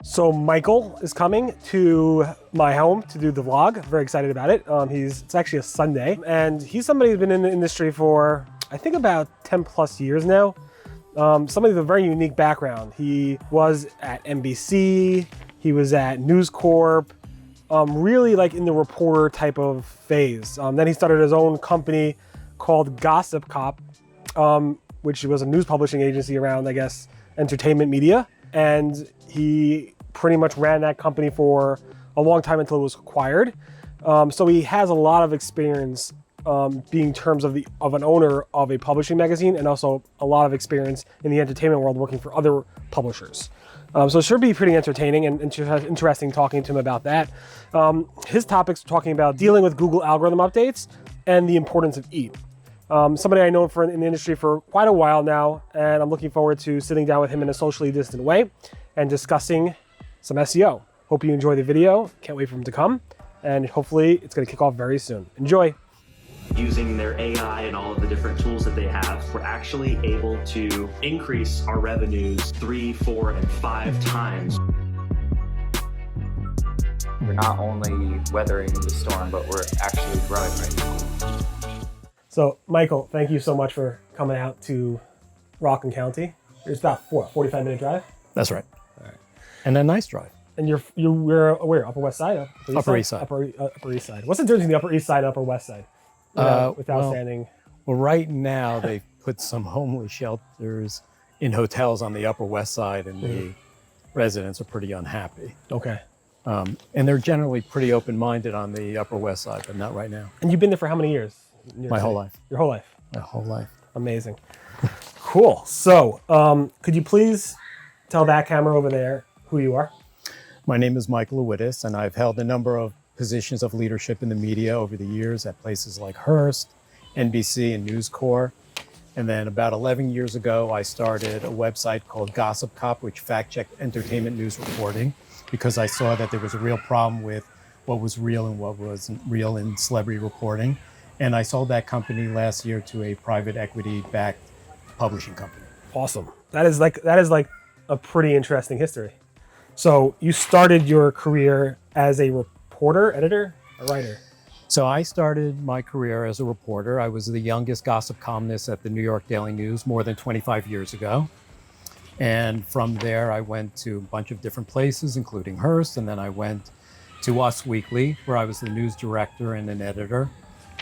So Michael is coming to my home to do the vlog. Very excited about it. It's actually a Sunday, and he's somebody who's been in the industry for, I think, about 10 plus years now. Somebody with a very unique background. He was at NBC, he was at News Corp, really like in the reporter type of phase. Then he started his own company called Gossip Cop, which was a news publishing agency around, I guess, entertainment media. And he pretty much ran that company for a long time until it was acquired. So he has a lot of experience being in terms of an owner of a publishing magazine, and also a lot of experience in the entertainment world working for other publishers. So it should be pretty entertaining and interesting talking to him about that. His topics are talking about dealing with Google algorithm updates and the importance of EAT. Somebody I know in the industry for quite a while now, and I'm looking forward to sitting down with him in a socially distant way and discussing some SEO. Hope you enjoy the video. Can't wait for him to come, and hopefully it's going to kick off very soon. Enjoy. Using their AI and all of the different tools that they have, we're actually able to increase our revenues 3, 4, and 5 times. We're not only weathering the storm, but we're actually growing right now. So Michael, thank you so much for coming out to Rockland County. It's about 45-minute drive? That's right. All right. And a nice drive. And we're where? Upper West Side? Upper East Side. Upper East Side. What's the difference between the Upper East Side and Upper West Side? Without standing. Well, right now they've put some homeless shelters in hotels on the Upper West Side, and the residents are pretty unhappy. Okay. And they're generally pretty open-minded on the Upper West Side, but not right now. And you've been there for how many years? My whole life. Your whole life? My whole life. Amazing. Cool. So, could you please tell that camera over there who you are? My name is Michael Lewittes, and I've held a number of positions of leadership in the media over the years at places like Hearst, NBC, and News Corp. And then about 11 years ago, I started a website called Gossip Cop, which fact-checked entertainment news reporting, because I saw that there was a real problem with what was real and what wasn't real in celebrity reporting. And I sold that company last year to a private equity-backed publishing company. Awesome. That is like a pretty interesting history. So you started your career as a reporter, editor, or writer? So I started my career as a reporter. I was the youngest gossip columnist at the New York Daily News more than 25 years ago. And from there, I went to a bunch of different places, including Hearst. And then I went to Us Weekly, where I was the news director and an editor.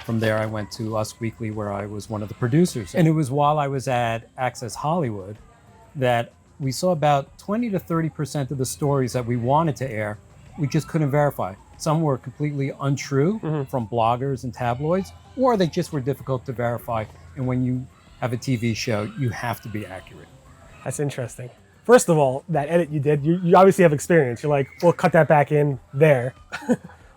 From there, I went to Us Weekly, where I was one of the producers. And it was while I was at Access Hollywood that we saw about 20 to 30% of the stories that we wanted to air, we just couldn't verify. Some were completely untrue from bloggers and tabloids, or they just were difficult to verify. And when you have a TV show, you have to be accurate. That's interesting. First of all, that edit you did, you obviously have experience. You're like, we'll cut that back in there,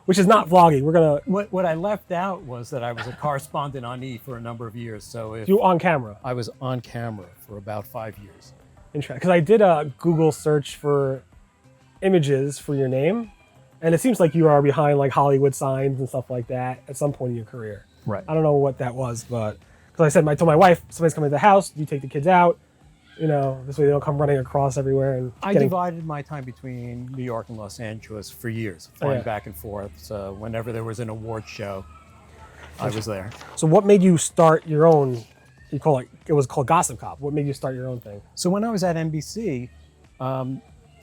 which is not vlogging. We're gonna. What I left out was that I was a correspondent on E! For a number of years. So if you on camera? I was on camera for about 5 years. Interesting, because I did a Google search for images for your name, and it seems like you are behind like Hollywood signs and stuff like that at some point in your career. Right. I don't know what that was, but because I told my wife, somebody's coming to the house, you take the kids out, this way they don't come running across everywhere. And I divided my time between New York and Los Angeles for years, flying back and forth. So whenever there was an award show, I was there. So what made you start your own? It was called Gossip Cop. What made you start your own thing? So when I was at NBC, I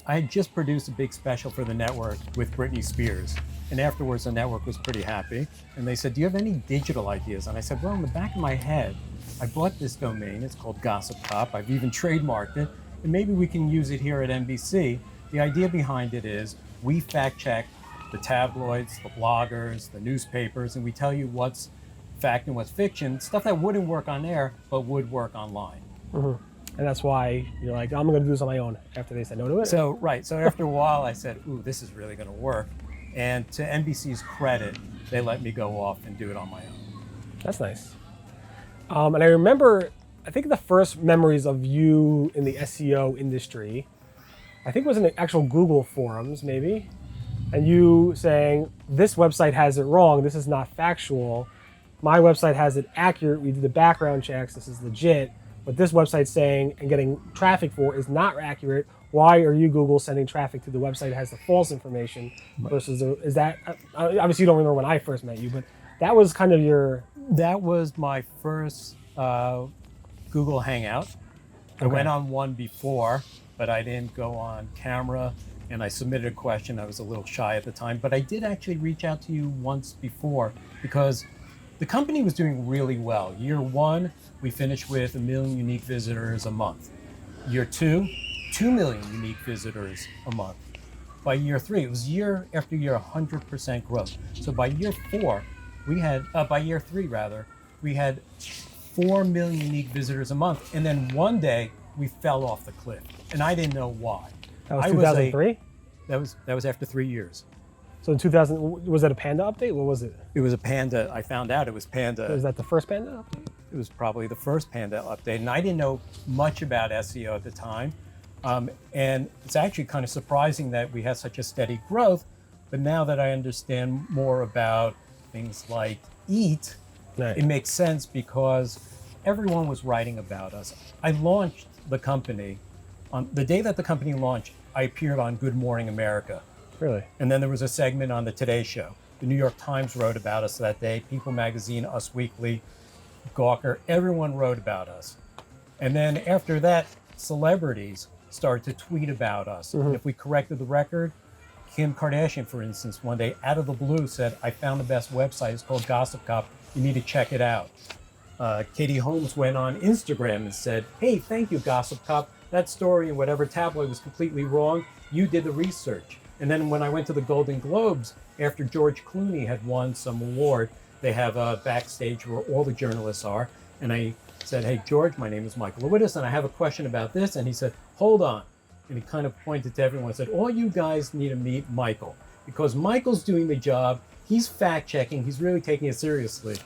had just produced a big special for the network with Britney Spears. And afterwards, the network was pretty happy. And they said, do you have any digital ideas? And I said, well, in the back of my head, I bought this domain. It's called Gossip Cop. I've even trademarked it. And maybe we can use it here at NBC. The idea behind it is we fact check the tabloids, the bloggers, the newspapers, and we tell you what's fact and what's fiction, stuff that wouldn't work on air, but would work online. And that's why you're like, I'm going to do this on my own after they said no to it? So after a while, I said, ooh, this is really going to work. And to NBC's credit, they let me go off and do it on my own. That's nice. And I remember, I think the first memories of you in the SEO industry, I think it was in the actual Google forums, maybe, and you saying, this website has it wrong, this is not factual. My website has it accurate, we did the background checks, this is legit. What this website's saying and getting traffic for is not accurate, why are you, Google, sending traffic to the website that has the false information versus is that obviously you don't remember when I first met you, but that was kind of That was my first Google Hangout. I went on one before, but I didn't go on camera, and I submitted a question. I was a little shy at the time, but I did actually reach out to you once before because the company was doing really well. Year 1, we finished with 1 million unique visitors a month. Year 2, 2 million unique visitors a month. By year 3, it was year after year, 100% growth. So by year 4, by year 3 rather, we had 4 million unique visitors a month. And then one day we fell off the cliff and I didn't know why. that was 2003. That was after 3 years. So in 2000, was that a Panda update? What was it? It was a Panda. I found out it was Panda. Was that the first Panda update? It was probably the first Panda update. And I didn't know much about SEO at the time. And it's actually kind of surprising that we had such a steady growth. But now that I understand more about things like EAT, Right. it makes sense because everyone was writing about us. I launched the company on the day that the company launched. I appeared on Good Morning America. Really? And then there was a segment on the Today Show. The New York Times wrote about us that day. People Magazine, Us Weekly, Gawker, everyone wrote about us. And then after that, celebrities started to tweet about us. And if we corrected the record, Kim Kardashian, for instance, one day out of the blue said, I found the best website. It's called Gossip Cop. You need to check it out. Katie Holmes went on Instagram and said, hey, thank you, Gossip Cop. That story in whatever tabloid was completely wrong. You did the research. And then when I went to the Golden Globes, after George Clooney had won some award, they have a backstage where all the journalists are. And I said, hey, George, my name is Michael Lewittes, and I have a question about this. And he said, hold on. And he kind of pointed to everyone and said, all you guys need to meet Michael, because Michael's doing the job. He's fact checking. He's really taking it seriously.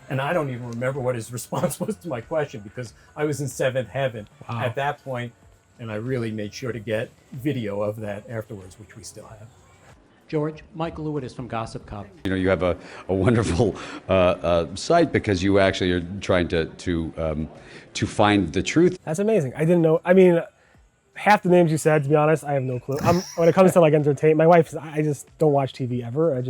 And I don't even remember what his response was to my question because I was in seventh heaven at that point, and I really made sure to get video of that afterwards, which we still have. George, Michael Lewittes from Gossip Cop. You know, you have a wonderful site because you actually are trying to find the truth. That's amazing. I didn't know. I mean, half the names you said, to be honest, I have no clue. When it comes to like entertainment, my wife, I just don't watch TV ever.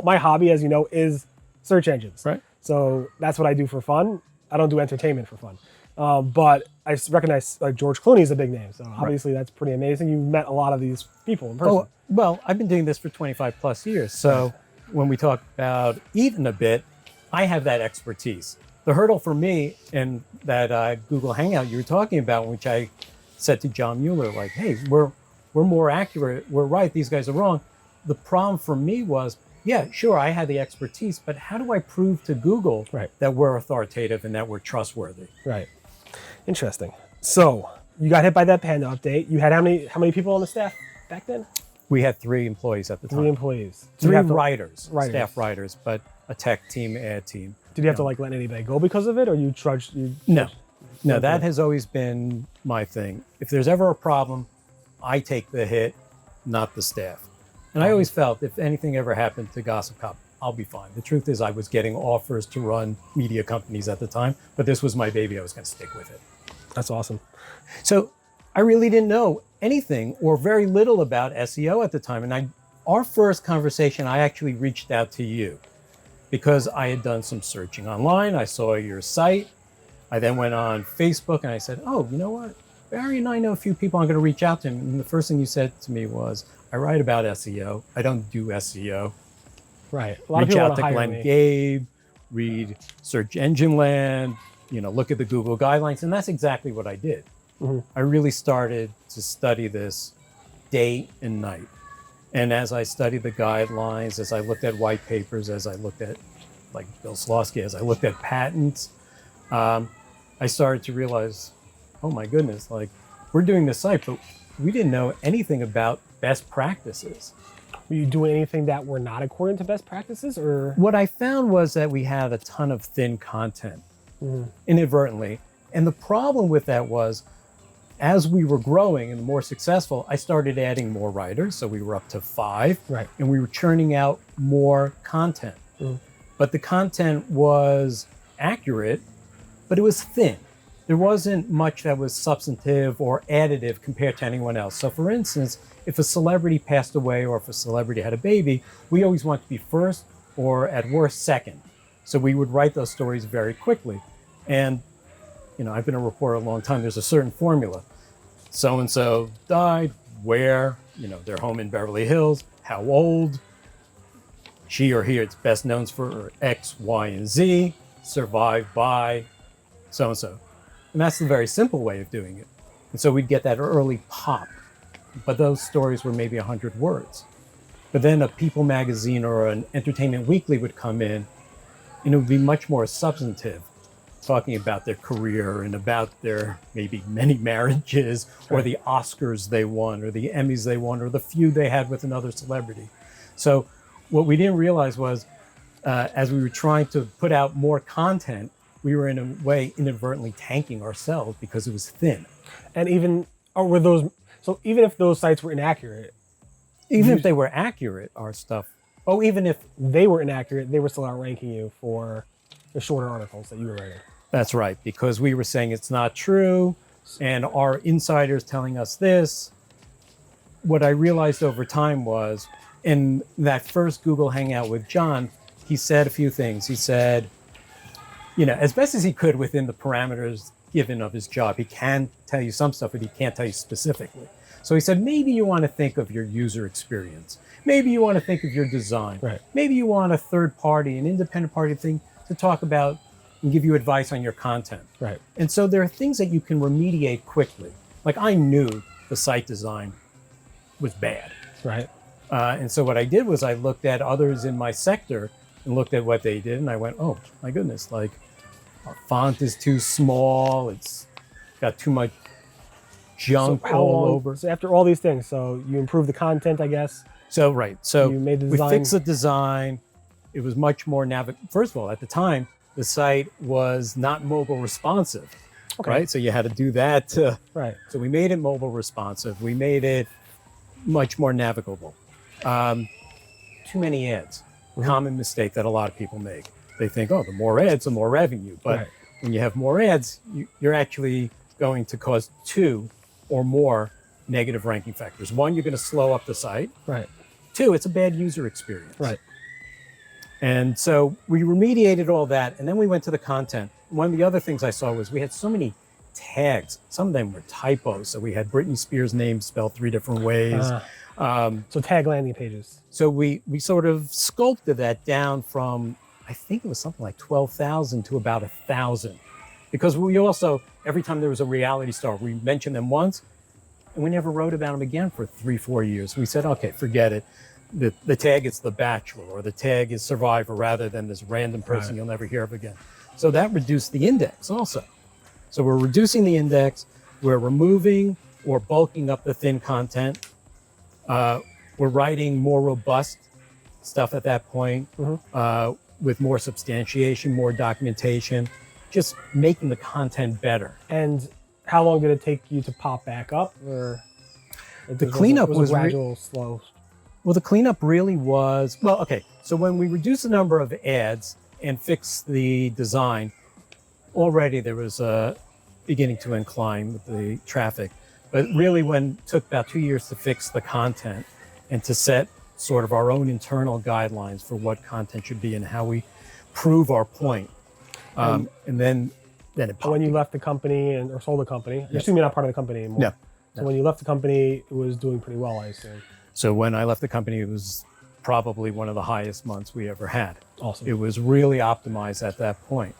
My hobby, as you know, is search engines. Right. So that's what I do for fun. I don't do entertainment for fun. But I recognize like George Clooney is a big name. So obviously that's pretty amazing. You met a lot of these people in person. Oh, well, I've been doing this for 25 plus years. So when we talk about eating a bit, I have that expertise. The hurdle for me in that Google Hangout you were talking about, which I said to John Mueller, like, hey, we're more accurate. We're right. These guys are wrong. The problem for me was, yeah, sure, I had the expertise, but how do I prove to Google that we're authoritative and that we're trustworthy? Right. Interesting. So you got hit by that Panda update. You had how many people on the staff back then? We had 3 employees at the time. 3 employees. 3 writers, staff writers, but a tech team, ad team. Did you have to like let anybody go because of it, or you trudged? No, that has always been my thing. If there's ever a problem, I take the hit, not the staff. And I always felt if anything ever happened to Gossip Cop, I'll be fine. The truth is I was getting offers to run media companies at the time, but this was my baby. I was going to stick with it. That's awesome. So I really didn't know anything or very little about SEO at the time. And our first conversation, I actually reached out to you because I had done some searching online. I saw your site. I then went on Facebook and I said, oh, you know what? Barry and I know a few people. I'm going to reach out to him. And the first thing you said to me was, I write about SEO. I don't do SEO. Right. A lot Reach of people out want to hire Glenn me. Gabe, read Search Engine Land, look at the Google guidelines. And that's exactly what I did. I really started to study this day and night. And as I studied the guidelines, as I looked at white papers, as I looked at like Bill Slawski, as I looked at patents, I started to realize, oh my goodness, like we're doing this site, but we didn't know anything about best practices. Were you doing anything that were not according to best practices, or? What I found was that we had a ton of thin content inadvertently. And the problem with that was, as we were growing and more successful, I started adding more writers. So we were up to 5, and we were churning out more content. But the content was accurate, but it was thin. there wasn't much that was substantive or additive compared to anyone else. So for instance, if a celebrity passed away or if a celebrity had a baby, we always want to be first or at worst second. So we would write those stories very quickly. And, I've been a reporter a long time. There's a certain formula. So-and-so died, where, their home in Beverly Hills, how old, she or he is best known for X, Y, and Z, survived by so-and-so. And that's the very simple way of doing it. And so we'd get that early pop. But those stories were maybe 100 words. But then a People magazine or an Entertainment Weekly would come in, and it would be much more substantive, talking about their career and about their maybe many marriages or the Oscars they won or the Emmys they won or the feud they had with another celebrity. So what we didn't realize was as we were trying to put out more content, we were in a way inadvertently tanking ourselves because it was thin. And even if those sites were inaccurate, even if they were accurate, our stuff. Even if they were inaccurate, they were still outranking you for the shorter articles that you were writing. That's right, because we were saying it's not true, and our insiders telling us this. What I realized over time was, in that first Google Hangout with John, he said a few things. He said, as best as he could within the parameters given of his job, he can tell you some stuff, but he can't tell you specifically. So he said, maybe you want to think of your user experience. Maybe you want to think of your design. Right. Maybe you want a third party, an independent party thing to talk about and give you advice on your content. Right. And so there are things that you can remediate quickly. Like I knew the site design was bad. Right. And so what I did was I looked at others in my sector and looked at what they did. And I went, oh my goodness, like our font is too small. It's got too much junk all over. So after all these things, so you improved the content, I guess. So, right. So you made the we design. fixed the design. It was much more First of all, at the time, the site was not mobile responsive, right? So you had to do that. Right. So we made it mobile responsive. We made it much more navigable. Too many ads. Common mistake that a lot of people make. They think, the more ads, the more revenue. But when you have more ads, you're actually going to cause 2 or more negative ranking factors. 1, you're going to slow up the site. Right. 2, it's a bad user experience. Right. And so we remediated all that, and then we went to the content. One of the other things I saw was we had so many tags. Some of them were typos. So we had Britney Spears' name spelled 3 different ways. So tag landing pages. So we sort of sculpted that down from, I think it was something like 12,000 to about 1,000. Because we also, every time there was a reality star, we mentioned them once, and we never wrote about them again for 3-4 years. We said, okay, forget it. The tag is The Bachelor, or the tag is Survivor, rather than this random person you'll never hear of again. So that reduced the index also. So we're reducing the index, we're removing or bulking up the thin content. We're writing more robust stuff at that point, with more substantiation, more documentation, just making the content better. And how long did it take you to pop back up? Or the cleanup was gradual, slow. Well, the cleanup really was, so when we reduced the number of ads and fixed the design, already there was a beginning to incline with the traffic. But really it took about 2 years to fix the content and to set sort of our own internal guidelines for what content should be and how we prove our point. And then it popped. When you left the company or sold the company, I assume you're not part of the company anymore. No. So when you left the company, it was doing pretty well, I assume. So when I left the company, it was probably one of the highest months we ever had. Awesome. It was really optimized at that point.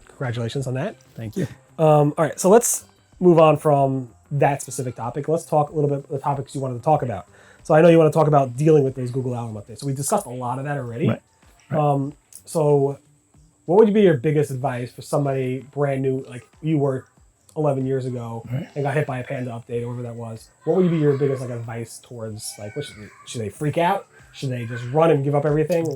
Congratulations on that. Thank you. All right, so let's move on from that specific topic. Let's talk a little bit about the topics you wanted to talk about. So I know you want to talk about dealing with those Google algorithm updates. So we discussed a lot of that already. Right. So what would be your biggest advice for somebody brand new, like you were 11 years ago and got hit by a Panda update or whatever that was? What would be your biggest advice towards what should they freak out? Should they just run and give up everything?